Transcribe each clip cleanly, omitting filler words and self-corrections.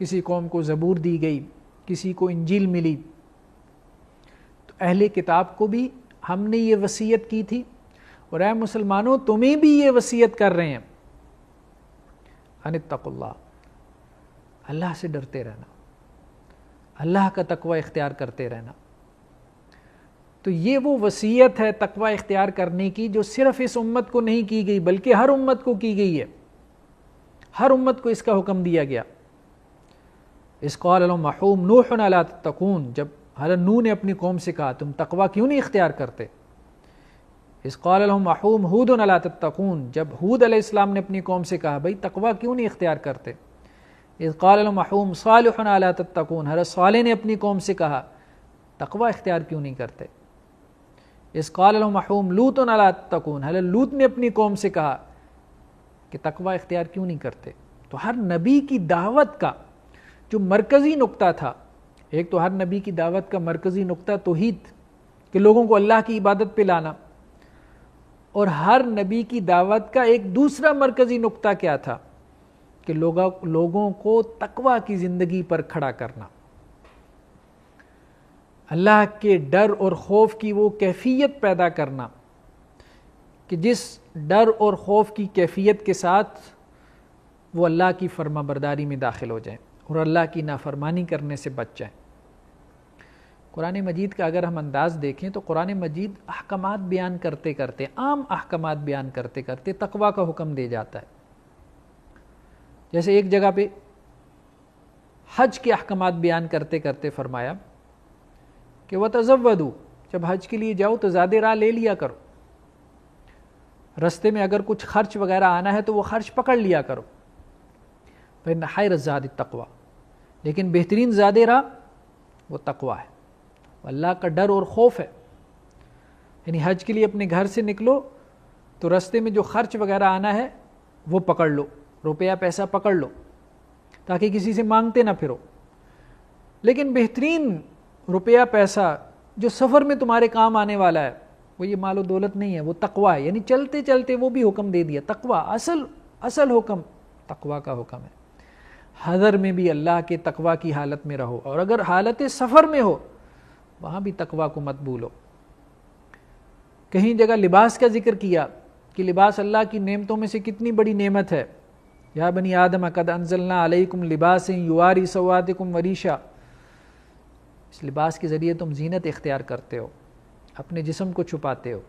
کسی قوم کو زبور دی گئی، کسی کو انجیل ملی، تو اہل کتاب کو بھی ہم نے یہ وصیت کی تھی، اور اے مسلمانوں تمہیں بھی یہ وصیت کر رہے ہیں، ان اتقوا اللہ، اللہ سے ڈرتے رہنا، اللہ کا تقوی اختیار کرتے رہنا۔ تو یہ وہ وصیت ہے تقوی اختیار کرنے کی جو صرف اس امت کو نہیں کی گئی بلکہ ہر امت کو کی گئی ہے، ہر امت کو اس کا حکم دیا گیا۔ اذ قال لهم اخوهم نوح الا تتقون، جب حضرت نوح نے اپنی قوم سے کہا تم تقوی کیوں نہیں اختیار کرتے۔ اذ قال لهم اخوهم ہود الا تتقون، جب ہود علیہ السلام نے اپنی قوم سے کہا بھائی تقوی کیوں نہیں اختیار کرتے۔ اذ قال لهم اخوهم صالح الا تتقون، حضرت صالح نے اپنی قوم سے کہا تقوی اختیار کیوں نہیں کرتے۔ اذ قال لهم اخوهم لوط الا تتقون، حضرت لوط نے اپنی قوم سے کہا کہ تقوی اختیار کیوں نہیں کرتے۔ تو ہر نبی کی دعوت کا جو مرکزی نقطہ تھا، ایک تو ہر نبی کی دعوت کا مرکزی نقطہ توحید، کہ لوگوں کو اللہ کی عبادت پہ لانا، اور ہر نبی کی دعوت کا ایک دوسرا مرکزی نقطہ کیا تھا کہ لوگوں کو تقوی کی زندگی پر کھڑا کرنا، اللہ کے ڈر اور خوف کی وہ کیفیت پیدا کرنا کہ جس ڈر اور خوف کی کیفیت کے ساتھ وہ اللہ کی فرما برداری میں داخل ہو جائیں اور اللہ کی نافرمانی کرنے سے بچ جائیں۔ قرآن مجید کا اگر ہم انداز دیکھیں تو قرآن مجید احکامات بیان کرتے کرتے، عام احکامات بیان کرتے کرتے تقوی کا حکم دے جاتا ہے۔ جیسے ایک جگہ پہ حج کے احکامات بیان کرتے کرتے فرمایا کہ وَتَزَوَّدُوا، جب حج کے لیے جاؤ تو زیادہ راہ لے لیا کرو، رستے میں اگر کچھ خرچ وغیرہ آنا ہے تو وہ خرچ پکڑ لیا کرو، فَإِنَّ خَيْرَ الزَّادِ التَّقْوَىٰ، لیکن بہترین زیادہ راہ وہ تقوی ہے، اللہ کا ڈر اور خوف ہے۔ یعنی حج کے لیے اپنے گھر سے نکلو تو رستے میں جو خرچ وغیرہ آنا ہے وہ پکڑ لو، روپیہ پیسہ پکڑ لو تاکہ کسی سے مانگتے نہ پھرو، لیکن بہترین روپیہ پیسہ جو سفر میں تمہارے کام آنے والا ہے وہ یہ مال و دولت نہیں ہے، وہ تقوی ہے۔ یعنی چلتے چلتے وہ بھی حکم دے دیا، تقوی اصل حکم تقوی کا حکم ہے۔ حضر میں بھی اللہ کے تقوی کی حالت میں رہو، اور اگر حالت سفر میں ہو وہاں بھی تقوی کو مت بھولو۔ کہیں جگہ لباس کا ذکر کیا کہ لباس اللہ کی نعمتوں میں سے کتنی بڑی نعمت ہے، یا بنی آدم قد انزلنا علیکم لباسا یواری سوآتکم وریشا، اس لباس کے ذریعے تم زینت اختیار کرتے ہو، اپنے جسم کو چھپاتے ہو،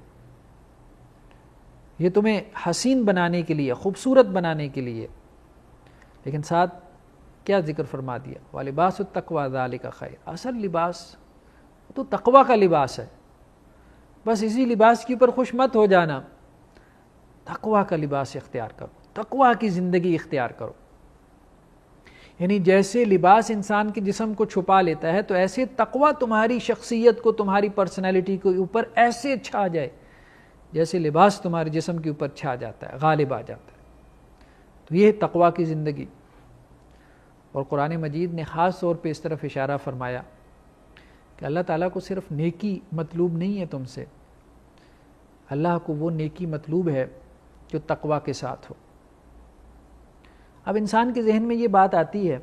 یہ تمہیں حسین بنانے کے لیے، خوبصورت بنانے کے لیے، لیکن ساتھ کیا ذکر فرما دیا، وَلِبَاسُ التَّقْوَىٰ ذَلِكَ خَيْرٌ، اصل لباس تو تقوی کا لباس ہے۔ بس اسی لباس کے اوپر خوش مت ہو جانا، تقوی کا لباس اختیار کرو، تقوی کی زندگی اختیار کرو۔ یعنی جیسے لباس انسان کے جسم کو چھپا لیتا ہے تو ایسے تقوی تمہاری شخصیت کو، تمہاری پرسنالٹی کے اوپر ایسے چھا جائے جیسے لباس تمہارے جسم کے اوپر چھا جاتا ہے، غالب آ جاتا ہے۔ تو یہ تقوی کی زندگی، اور قرآن مجید نے خاص طور پہ اس طرف اشارہ فرمایا کہ اللہ تعالیٰ کو صرف نیکی مطلوب نہیں ہے تم سے، اللہ کو وہ نیکی مطلوب ہے جو تقوی کے ساتھ ہو۔ اب انسان کے ذہن میں یہ بات آتی ہے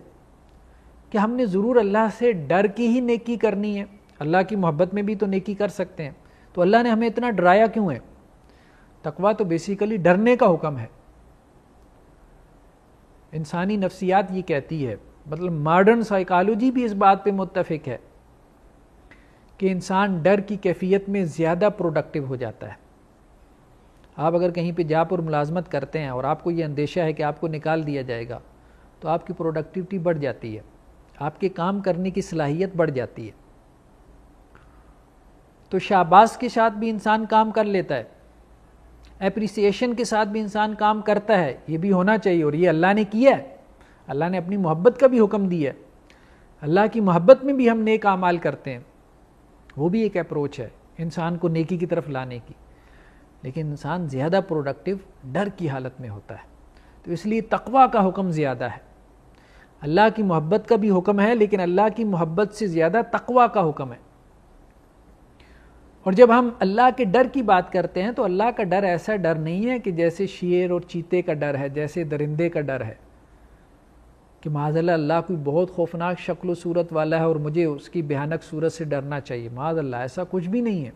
کہ ہم نے ضرور اللہ سے ڈر کی ہی نیکی کرنی ہے، اللہ کی محبت میں بھی تو نیکی کر سکتے ہیں، تو اللہ نے ہمیں اتنا ڈرایا کیوں ہے؟ تقوی تو بیسیکلی ڈرنے کا حکم ہے۔ انسانی نفسیات یہ کہتی ہے، مطلب ماڈرن سائیکالوجی بھی اس بات پہ متفق ہے کہ انسان ڈر کی کیفیت میں زیادہ پروڈکٹیو ہو جاتا ہے۔ آپ اگر کہیں پہ جا پر ملازمت کرتے ہیں اور آپ کو یہ اندیشہ ہے کہ آپ کو نکال دیا جائے گا تو آپ کی پروڈکٹیوٹی بڑھ جاتی ہے، آپ کے کام کرنے کی صلاحیت بڑھ جاتی ہے۔ تو شاباش کے ساتھ بھی انسان کام کر لیتا ہے، اپریسیشن کے ساتھ بھی انسان کام کرتا ہے، یہ بھی ہونا چاہیے، اور یہ اللہ نے کیا ہے۔ اللہ نے اپنی محبت کا بھی حکم دیا ہے، اللہ کی محبت میں بھی ہم نیک اعمال کرتے ہیں، وہ بھی ایک اپروچ ہے انسان کو نیکی کی طرف لانے کی۔ لیکن انسان زیادہ پروڈکٹیو ڈر کی حالت میں ہوتا ہے، تو اس لیے تقوی کا حکم زیادہ ہے۔ اللہ کی محبت کا بھی حکم ہے، لیکن اللہ کی محبت سے زیادہ تقوی کا حکم ہے۔ اور جب ہم اللہ کے ڈر کی بات کرتے ہیں تو اللہ کا ڈر ایسا ڈر نہیں ہے کہ جیسے شیر اور چیتے کا ڈر ہے، جیسے درندے کا ڈر ہے۔ کہ معاذ اللہ اللہ کوئی بہت خوفناک شکل و صورت والا ہے اور مجھے اس کی بھیانک صورت سے ڈرنا چاہیے. معاذ اللہ ایسا کچھ بھی نہیں ہے.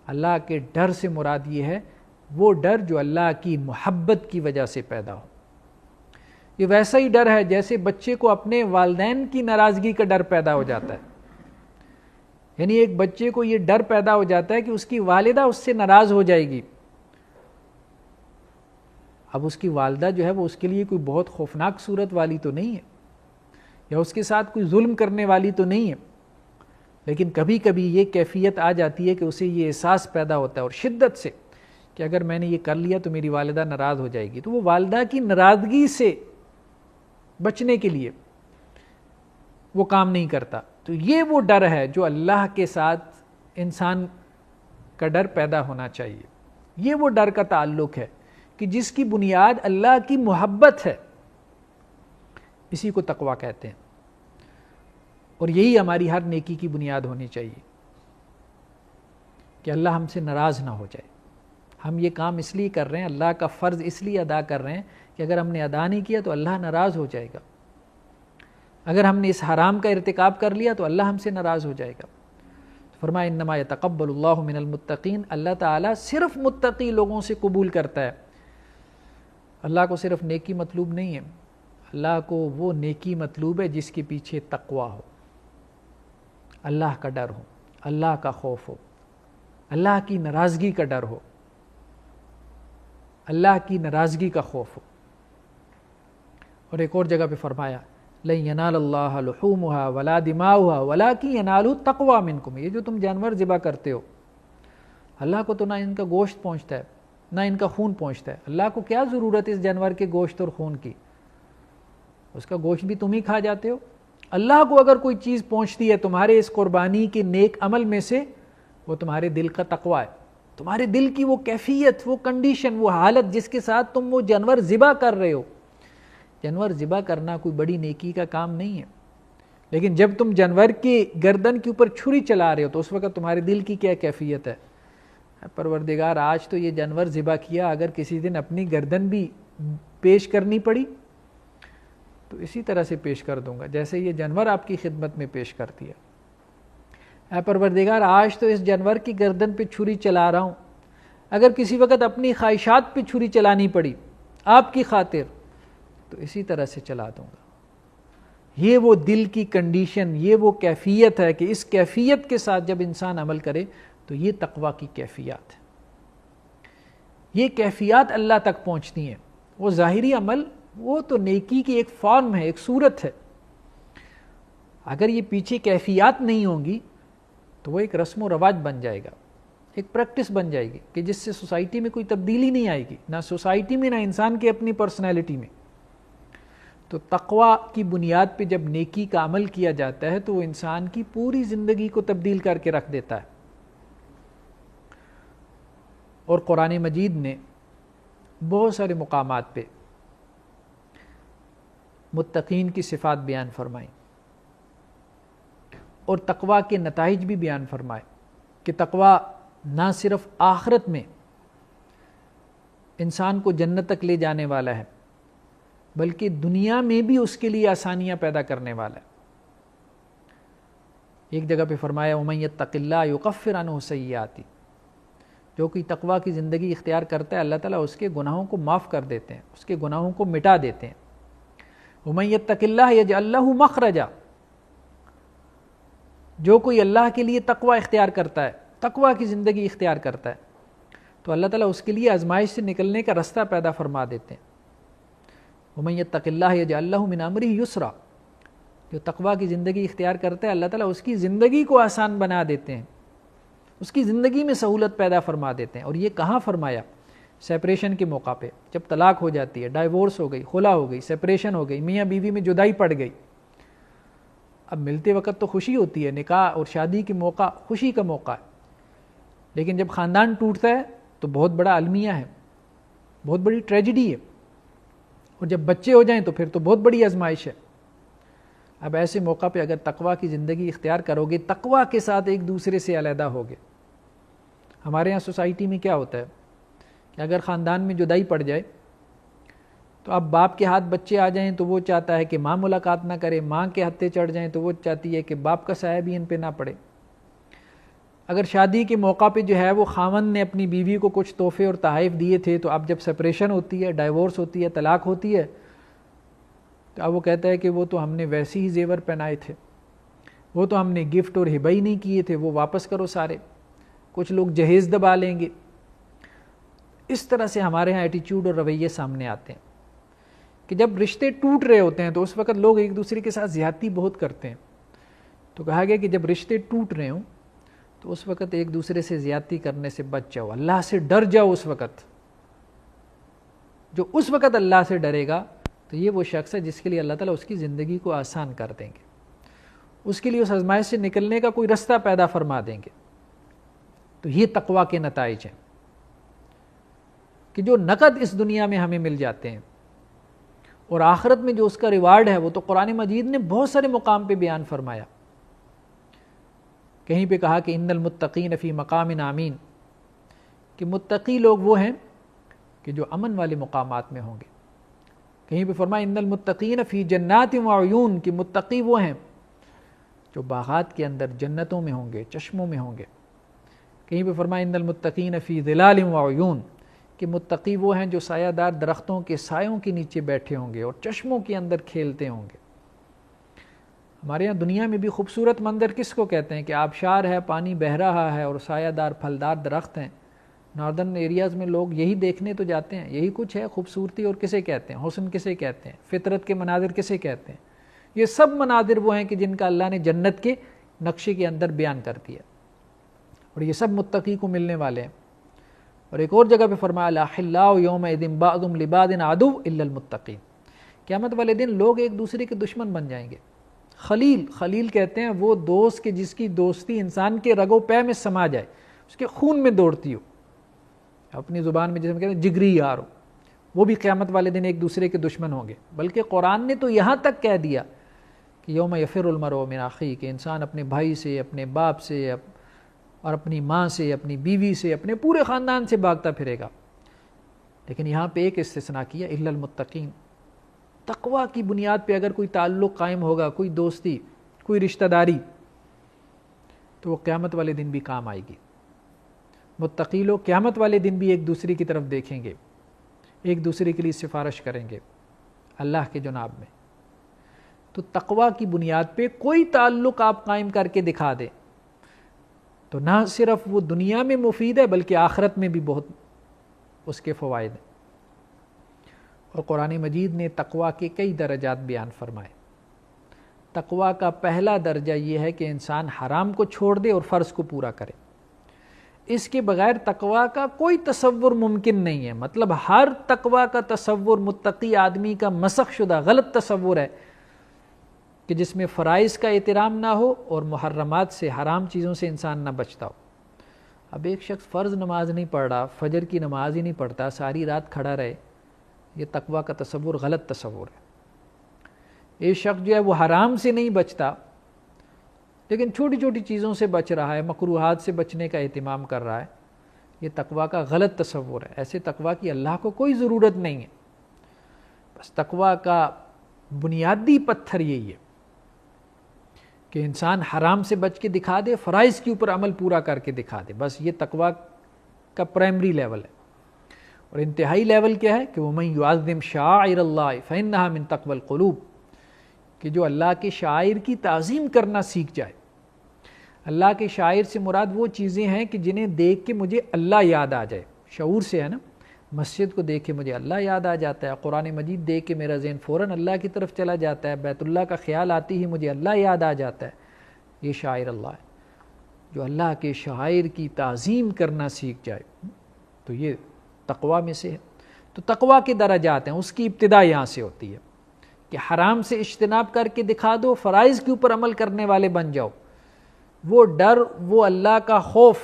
اللہ کے ڈر سے مراد یہ ہے وہ ڈر جو اللہ کی محبت کی وجہ سے پیدا ہو. یہ ویسا ہی ڈر ہے جیسے بچے کو اپنے والدین کی ناراضگی کا ڈر پیدا ہو جاتا ہے. یعنی ایک بچے کو یہ ڈر پیدا ہو جاتا ہے کہ اس کی والدہ اس سے ناراض ہو جائے گی. اب اس کی والدہ جو ہے وہ اس کے لیے کوئی بہت خوفناک صورت والی تو نہیں ہے, یا اس کے ساتھ کوئی ظلم کرنے والی تو نہیں ہے, لیکن کبھی کبھی یہ کیفیت آ جاتی ہے کہ اسے یہ احساس پیدا ہوتا ہے اور شدت سے کہ اگر میں نے یہ کر لیا تو میری والدہ ناراض ہو جائے گی. تو وہ والدہ کی ناراضگی سے بچنے کے لیے وہ کام نہیں کرتا. تو یہ وہ ڈر ہے جو اللہ کے ساتھ انسان کا ڈر پیدا ہونا چاہیے. یہ وہ ڈر کا تعلق ہے کہ جس کی بنیاد اللہ کی محبت ہے, اسی کو تقویٰ کہتے ہیں. اور یہی ہماری ہر نیکی کی بنیاد ہونی چاہیے کہ اللہ ہم سے ناراض نہ ہو جائے. ہم یہ کام اس لیے کر رہے ہیں, اللہ کا فرض اس لیے ادا کر رہے ہیں کہ اگر ہم نے ادا نہیں کیا تو اللہ ناراض ہو جائے گا. اگر ہم نے اس حرام کا ارتکاب کر لیا تو اللہ ہم سے ناراض ہو جائے گا. فرمایا انما یتقبل اللہ من المتقین, اللہ تعالیٰ صرف متقی لوگوں سے قبول کرتا ہے. اللہ کو صرف نیکی مطلوب نہیں ہے, اللہ کو وہ نیکی مطلوب ہے جس کے پیچھے تقویٰ ہو, اللہ کا ڈر ہو, اللہ کا خوف ہو, اللہ کی ناراضگی کا ڈر ہو, اللہ کی ناراضگی کا خوف ہو. اور ایک اور جگہ پہ فرمایا لن ینال اللہ لحومها ولا دماؤها ولکن ینالہ التقوی منکم. یہ جو تم جانور ذبح کرتے ہو, اللہ کو تو نہ ان کا گوشت پہنچتا ہے نہ ان کا خون پہنچتا ہے. اللہ کو کیا ضرورت ہے اس جانور کے گوشت اور خون کی؟ اس کا گوشت بھی تم ہی کھا جاتے ہو. اللہ کو اگر کوئی چیز پہنچتی ہے تمہارے اس قربانی کے نیک عمل میں سے, وہ تمہارے دل کا تقویٰ ہے, تمہارے دل کی وہ کیفیت, وہ کنڈیشن, وہ حالت جس کے ساتھ تم وہ جانور ذبح کر رہے ہو. جانور ذبح کرنا کوئی بڑی نیکی کا کام نہیں ہے, لیکن جب تم جانور کی گردن کے اوپر چھری چلا رہے ہو تو اس وقت تمہارے دل کی کیا کیفیت ہے؟ پروردگار آج تو یہ جانور ذبح کیا, اگر کسی دن اپنی گردن بھی پیش کرنی پڑی تو اسی طرح سے پیش کر دوں گا جیسے یہ جانور آپ کی خدمت میں پیش کرتی ہے. اے پروردگار آج تو اس جانور کی گردن پہ چھری چلا رہا ہوں, اگر کسی وقت اپنی خواہشات پہ چھری چلانی پڑی آپ کی خاطر تو اسی طرح سے چلا دوں گا. یہ وہ دل کی کنڈیشن, یہ وہ کیفیت ہے کہ اس کیفیت کے ساتھ جب انسان عمل کرے تو یہ تقویٰ کی کیفیات ہے. یہ کیفیات اللہ تک پہنچتی ہیں. وہ ظاہری عمل وہ تو نیکی کی ایک فارم ہے, ایک صورت ہے. اگر یہ پیچھے کیفیات نہیں ہوں گی تو وہ ایک رسم و رواج بن جائے گا, ایک پریکٹس بن جائے گی کہ جس سے سوسائٹی میں کوئی تبدیلی نہیں آئے گی, نہ سوسائٹی میں نہ انسان کی اپنی پرسنالٹی میں. تو تقویٰ کی بنیاد پہ جب نیکی کا عمل کیا جاتا ہے تو وہ انسان کی پوری زندگی کو تبدیل کر کے رکھ دیتا ہے. اور قرآن مجید نے بہت سارے مقامات پہ متقین کی صفات بیان فرمائیں اور تقویٰ کے نتائج بھی بیان فرمائے کہ تقویٰ نہ صرف آخرت میں انسان کو جنت تک لے جانے والا ہے بلکہ دنیا میں بھی اس کے لیے آسانیاں پیدا کرنے والا ہے. ایک جگہ پہ فرمایا وَمَن يَتَّقِ اللَّهَ يُكَفِّرْ عَنْهُ سَيِّئَاتِهِ, جو کوئی تقویٰ کی زندگی اختیار کرتا ہے اللہ تعالیٰ اس کے گناہوں کو معاف کر دیتے ہیں, اس کے گناہوں کو مٹا دیتے ہیں. وَمَن يَتَّقِ اللَّهَ يَجْعَل لَّهُ مَخْرَجًا, جو کوئی اللہ کے لیے تقویٰ اختیار کرتا ہے, تقویٰ کی زندگی اختیار کرتا ہے تو اللہ تعالیٰ اس کے لیے آزمائش سے نکلنے کا رستہ پیدا فرما دیتے ہیں. وَمَن يَتَّقِ اللَّهَ يَجْعَل لَّهُ مِنْ أَمْرِهِ يُسْرًا, جو تقویٰ کی زندگی اختیار کرتا ہے اللہ تعالیٰ اس کی زندگی کو آسان بنا دیتے ہیں, اس کی زندگی میں سہولت پیدا فرما دیتے ہیں. اور یہ کہاں فرمایا؟ سیپریشن کے موقع پہ, جب طلاق ہو جاتی ہے, ڈائیورس ہو گئی, خلا ہو گئی, سیپریشن ہو گئی, میاں بیوی میں جدائی پڑ گئی. اب ملتے وقت تو خوشی ہوتی ہے, نکاح اور شادی کے موقع خوشی کا موقع ہے, لیکن جب خاندان ٹوٹتا ہے تو بہت بڑا المیہ ہے, بہت بڑی ٹریجڈی ہے, اور جب بچے ہو جائیں تو پھر تو بہت بڑی آزمائش ہے. اب ایسے موقع پہ اگر تقویٰ کی زندگی اختیار کرو گے, تقویٰ کے ساتھ ایک دوسرے سے علیحدہ ہوگے. ہمارے ہاں سوسائٹی میں کیا ہوتا ہے کہ اگر خاندان میں جدائی پڑ جائے تو اب باپ کے ہاتھ بچے آ جائیں تو وہ چاہتا ہے کہ ماں ملاقات نہ کرے، ماں کے ہتھے چڑھ جائیں تو وہ چاہتی ہے کہ باپ کا سایہ بھی ان پہ نہ پڑے۔ اگر شادی کے موقع پہ جو ہے وہ خاوند نے اپنی بیوی کو کچھ تحفے اور تحائف دیے تھے، تو اب جب سپریشن ہوتی ہے، ڈائیورس ہوتی ہے، طلاق ہوتی ہے، تو اب وہ کہتا ہے کہ وہ تو ہم نے ویسے ہی زیور پہنائے تھے، وہ تو ہم نے گفٹ اور ہبہ ہی نہیں کیے تھے، وہ واپس کرو سارے۔ کچھ لوگ جہیز دبا لیں گے۔ اس طرح سے ہمارے ہاں ایٹیچیوڈ اور رویے سامنے آتے ہیں کہ جب رشتے ٹوٹ رہے ہوتے ہیں تو اس وقت لوگ ایک دوسرے کے ساتھ زیادتی بہت کرتے ہیں۔ تو کہا گیا کہ جب رشتے ٹوٹ رہے ہوں تو اس وقت ایک دوسرے سے زیادتی کرنے سے بچ جاؤ، اللہ سے ڈر جاؤ۔ اس وقت جو اس وقت اللہ سے ڈرے گا تو یہ وہ شخص ہے جس کے لیے اللہ تعالیٰ اس کی زندگی کو آسان کر دیں گے، اس کے لیے اس آزمائش سے نکلنے کا کوئی رستہ پیدا فرما دیں گے۔ تو یہ تقویٰ کے نتائج ہیں کہ جو نقد اس دنیا میں ہمیں مل جاتے ہیں اور آخرت میں جو اس کا ریوارڈ ہے وہ تو قرآن مجید نے بہت سارے مقام پہ بیان فرمایا۔ کہیں پہ کہا کہ ان المتقین فی مقام آمین، کہ متقی لوگ وہ ہیں کہ جو امن والے مقامات میں ہوں گے۔ کہیں پہ فرمایا ان المتقین فی جنات وعیون، کہ متقی وہ ہیں جو باغات کے اندر جنتوں میں ہوں گے، چشموں میں ہوں گے۔ کہیں پہ فرمایا ان المتقین فی ظلال وعیون، کہ متقی وہ ہیں جو سایہ دار درختوں کے سایوں کے نیچے بیٹھے ہوں گے اور چشموں کے اندر کھیلتے ہوں گے۔ ہمارے یہاں دنیا میں بھی خوبصورت منظر کس کو کہتے ہیں کہ آبشار ہے، پانی بہہ رہا ہے اور سایہ دار پھلدار درخت ہیں۔ ناردرن ایریاز میں لوگ یہی دیکھنے تو جاتے ہیں، یہی کچھ ہے خوبصورتی، اور کسے کہتے ہیں حسن، کسے کہتے ہیں فطرت کے مناظر، کسے کہتے ہیں؟ یہ سب مناظر وہ ہیں کہ جن کا اللہ نے جنت کے نقشے کے اندر بیان کر دیا، اور یہ سب متقی کو ملنے والے ہیں۔ اور ایک اور جگہ پہ فرمایا الاخلاء یومئذ بعضهم لبعض عدو الا المتقین، قیامت والے دن لوگ ایک دوسرے کے دشمن بن جائیں گے۔ خلیل کہتے ہیں وہ دوست کہ جس کی دوستی انسان کے رگو پے میں سما جائے، اس کے خون میں دوڑتی ہو، اپنی زبان میں جسے ہم کہتے ہیں جگری یار ہو، وہ بھی قیامت والے دن ایک دوسرے کے دشمن ہوں گے۔ بلکہ قرآن نے تو یہاں تک کہہ دیا کہ یوم یفر المرء من اخیہ، کہ انسان اپنے بھائی سے، اپنے باپ سے اور اپنی ماں سے، اپنی بیوی سے، اپنے پورے خاندان سے بھاگتا پھرے گا۔ لیکن یہاں پہ ایک استثناء کیا، الا المتقین۔ تقویٰ کی بنیاد پہ اگر کوئی تعلق قائم ہوگا، کوئی دوستی، کوئی رشتہ داری، تو وہ قیامت والے دن بھی کام آئے گی۔ متقی لوگ قیامت والے دن بھی ایک دوسرے کی طرف دیکھیں گے، ایک دوسرے کے لیے سفارش کریں گے اللہ کے جناب میں۔ تو تقویٰ کی بنیاد پہ کوئی تعلق آپ قائم کر کے دکھا دیں تو نہ صرف وہ دنیا میں مفید ہے بلکہ آخرت میں بھی بہت اس کے فوائد ہیں۔ اور قرآن مجید نے تقویٰ کے کئی درجات بیان فرمائے۔ تقویٰ کا پہلا درجہ یہ ہے کہ انسان حرام کو چھوڑ دے اور فرض کو پورا کرے۔ اس کے بغیر تقویٰ کا کوئی تصور ممکن نہیں ہے۔ مطلب ہر تقویٰ کا تصور متقی آدمی کا مسخ شدہ غلط تصور ہے کہ جس میں فرائض کا احترام نہ ہو اور محرمات سے، حرام چیزوں سے انسان نہ بچتا ہو۔ اب ایک شخص فرض نماز نہیں پڑھ رہا، فجر کی نماز ہی نہیں پڑھتا، ساری رات کھڑا رہے، یہ تقویٰ کا تصور غلط تصور ہے۔ ایک شخص جو ہے وہ حرام سے نہیں بچتا لیکن چھوٹی چھوٹی چیزوں سے بچ رہا ہے، مکروہات سے بچنے کا اہتمام کر رہا ہے، یہ تقویٰ کا غلط تصور ہے۔ ایسے تقویٰ کی اللہ کو کوئی ضرورت نہیں ہے۔ بس تقویٰ کا بنیادی پتھر یہی ہے کہ انسان حرام سے بچ کے دکھا دے، فرائض کے اوپر عمل پورا کر کے دکھا دے، بس یہ تقویٰ کا پرائمری لیول ہے۔ اور انتہائی لیول کیا ہے کہ وَمَن يُعَظِّمْ شَعَائِرَ اللَّهِ فَإِنَّهَا مِن تَقْوَى الْقُلُوبِ، کہ جو اللہ کے شعائر کی تعظیم کرنا سیکھ جائے۔ اللہ کے شاعر سے مراد وہ چیزیں ہیں کہ جنہیں دیکھ کے مجھے اللہ یاد آ جائے، شعور سے ہے نا، مسجد کو دیکھ کے مجھے اللہ یاد آ جاتا ہے، قرآن مجید دیکھ کے میرا ذہن فوراً اللہ کی طرف چلا جاتا ہے، بیت اللہ کا خیال آتی ہی مجھے اللہ یاد آ جاتا ہے، یہ شاعر اللہ ہے۔ جو اللہ کے شاعر کی تعظیم کرنا سیکھ جائے تو یہ تقویٰ میں سے ہے۔ تو تقویٰ کے درجات ہیں، اس کی ابتدا یہاں سے ہوتی ہے کہ حرام سے اجتناب کر کے دکھا دو، فرائض کے اوپر عمل کرنے والے بن جاؤ۔ وہ ڈر، وہ اللہ کا خوف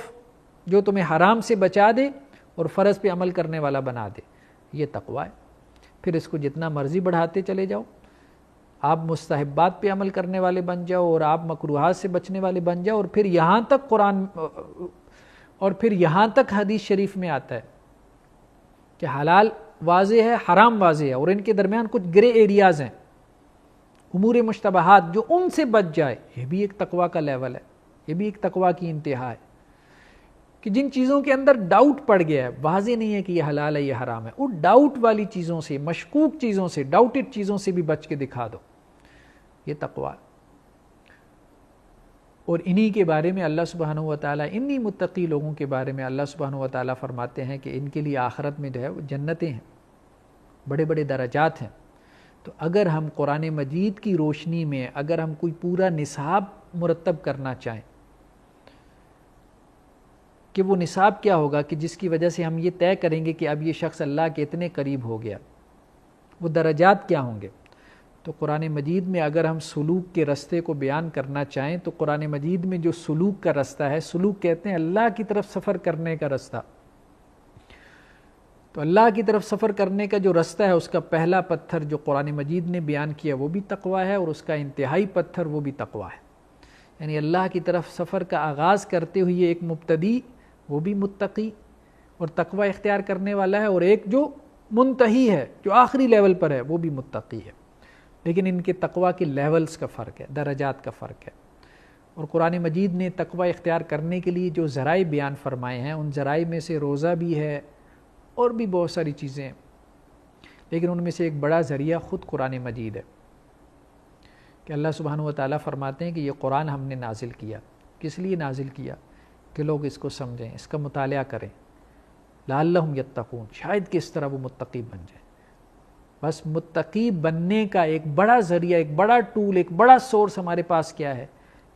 جو تمہیں حرام سے بچا دے اور فرض پہ عمل کرنے والا بنا دے، یہ تقویٰ ہے۔ پھر اس کو جتنا مرضی بڑھاتے چلے جاؤ، آپ مستحبات پہ عمل کرنے والے بن جاؤ اور آپ مکروہات سے بچنے والے بن جاؤ، اور پھر یہاں تک قرآن اور پھر یہاں تک حدیث شریف میں آتا ہے کہ حلال واضح ہے، حرام واضح ہے، اور ان کے درمیان کچھ گرے ایریاز ہیں، امور مشتبہات، جو ان سے بچ جائے، یہ بھی ایک تقویٰ کا لیول ہے، یہ بھی ایک تقویٰ کی انتہا ہے، کہ جن چیزوں کے اندر ڈاؤٹ پڑ گیا ہے، واضح نہیں ہے کہ یہ حلال ہے یہ حرام ہے، وہ ڈاؤٹ والی چیزوں سے، مشکوک چیزوں سے، ڈاؤٹڈ چیزوں سے بھی بچ کے دکھا دو، یہ تقویٰ۔ اور انہی کے بارے میں اللہ سبحانہ و تعالیٰ، انہی متقی لوگوں کے بارے میں اللہ سبحانہ و تعالیٰ فرماتے ہیں کہ ان کے لیے آخرت میں جو ہے وہ جنتیں ہیں، بڑے بڑے درجات ہیں۔ تو اگر ہم قرآن مجید کی روشنی میں اگر ہم کوئی پورا نصاب مرتب کرنا چاہیں، کہ وہ نصاب کیا ہوگا کہ جس کی وجہ سے ہم یہ طے کریں گے کہ اب یہ شخص اللہ کے اتنے قریب ہو گیا، وہ درجات کیا ہوں گے، تو قرآن مجید میں اگر ہم سلوک کے رستے کو بیان کرنا چاہیں تو قرآن مجید میں جو سلوک کا رستہ ہے، سلوک کہتے ہیں اللہ کی طرف سفر کرنے کا رستہ، تو اللہ کی طرف سفر کرنے کا جو رستہ ہے، اس کا پہلا پتھر جو قرآن مجید نے بیان کیا وہ بھی تقویٰ ہے، اور اس کا انتہائی پتھر وہ بھی تقویٰ ہے، یعنی اللہ کی طرف سفر کا آغاز کرتے ہوئے ایک مبتدی وہ بھی متقی اور تقویٰ اختیار کرنے والا ہے، اور ایک جو منتہی ہے، جو آخری لیول پر ہے، وہ بھی متقی ہے، لیکن ان کے تقویٰ کے لیولز کا فرق ہے، درجات کا فرق ہے۔ اور قرآن مجید نے تقویٰ اختیار کرنے کے لیے جو ذرائع بیان فرمائے ہیں، ان ذرائع میں سے روزہ بھی ہے اور بھی بہت ساری چیزیں ہیں، لیکن ان میں سے ایک بڑا ذریعہ خود قرآن مجید ہے، کہ اللہ سبحانہ و تعالیٰ فرماتے ہیں کہ یہ قرآن ہم نے نازل کیا، کس لیے نازل کیا؟ کہ لوگ اس کو سمجھیں، اس کا مطالعہ کریں، لعلہم یتقون، شاید کہ اس طرح وہ متقی بن جائیں۔ بس متقی بننے کا ایک بڑا ذریعہ، ایک بڑا ٹول، ایک بڑا سورس ہمارے پاس کیا ہے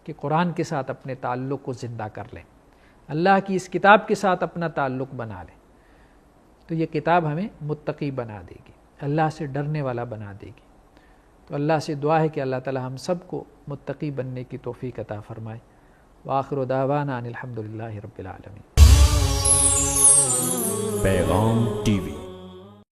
کہ قرآن کے ساتھ اپنے تعلق کو زندہ کر لیں، اللہ کی اس کتاب کے ساتھ اپنا تعلق بنا لیں، تو یہ کتاب ہمیں متقی بنا دے گی، اللہ سے ڈرنے والا بنا دے گی۔ تو اللہ سے دعا ہے کہ اللہ تعالی ہم سب کو متقی بننے کی توفیق عطا فرمائے۔ وآخر دعوانا ان الحمدللہ رب العالمین۔ پیغام ٹی وی